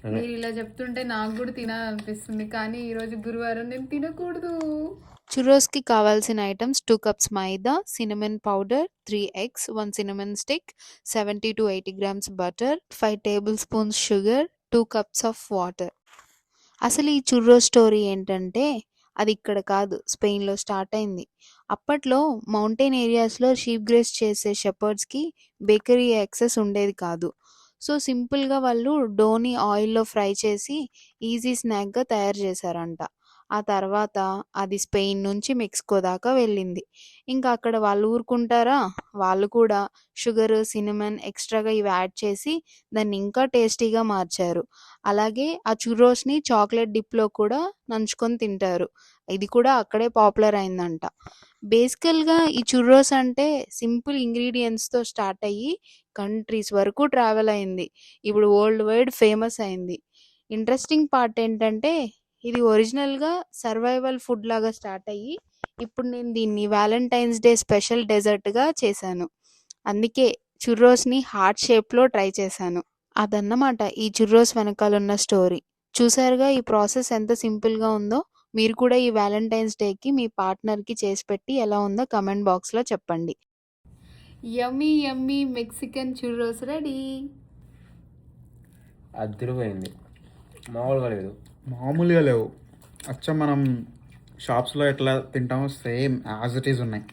మీరు ఇలా చెప్తుంటే నాకు కూడా తినాలనిపిస్తుంది, కానీ ఈరోజు గురువారం నేను తినకూడదు. చురోస్కి కావాల్సిన items 2 cups maida, cinnamon powder, 3 eggs, 1 cinnamon stick, 70 to 80 grams butter, 5 table spoons sugar, 2 cups of water. అసలు ఈ చుర్రో స్టోరీ ఏంటంటే అది ఇక్కడ కాదు, స్పెయిన్లో స్టార్ట్ అయింది. అప్పట్లో మౌంటైన్ ఏరియాస్లో షీప్ గ్రేస్ చేసే షెపర్డ్స్కి బేకరీ యాక్సెస్ ఉండేది కాదు. సో సింపుల్గా వాళ్ళు డోని ఆయిల్లో ఫ్రై చేసి ఈజీ స్నాక్గా తయారు చేశారంట. ఆ తర్వాత అది స్పెయిన్ నుంచి మెక్సికో దాకా వెళ్ళింది. ఇంకా అక్కడ వాళ్ళు ఊరుకుంటారా, వాళ్ళు కూడా షుగర్, సినమన్ ఎక్స్ట్రాగా ఇవి యాడ్ చేసి దాన్ని ఇంకా టేస్టీగా మార్చారు. అలాగే ఆ చుర్రోస్ని చాక్లెట్ డిప్లో కూడా నంచుకొని తింటారు. ఇది కూడా అక్కడే పాపులర్ అయిందంట. బేసికల్గా ఈ చుర్రోస్ అంటే సింపుల్ ఇంగ్రీడియంట్స్తో స్టార్ట్ అయ్యి కంట్రీస్ వరకు ట్రావెల్ అయింది. ఇప్పుడు వరల్డ్ వైడ్ ఫేమస్ అయింది. ఇంట్రెస్టింగ్ పార్ట్ ఏంటంటే ఇది ఒరిజినల్గా సర్వైవల్ ఫుడ్ లాగా స్టార్ట్ అయ్యి ఇప్పుడు నేను దీన్ని వ్యాలంటైన్స్ డే స్పెషల్ డెజర్ట్గా చేశాను. అందుకే చుర్రోస్ని హార్ట్ షేప్లో ట్రై చేశాను. అదన్నమాట ఈ చుర్రోస్ వెనకాలన్న స్టోరీ. చూసారుగా ఈ ప్రాసెస్ ఎంత సింపుల్గా ఉందో. మీరు కూడా ఈ వ్యాలంటైన్స్ డేకి మీ పార్ట్నర్కి చేసి పెట్టి ఎలా ఉందో కమెంట్ బాక్స్లో చెప్పండి. యమ్మీ యమ్మీ మెక్సికన్ చుర్రోస్ రెడీ. అదిరిపోయింది, మామూలుగా లేదు. మామూలుగా లేవు, అచ్చం మనం షాప్స్లో ఎట్లా తింటామో సేమ్ యాజ్ ఇట్ ఈజ్ ఉన్నాయి.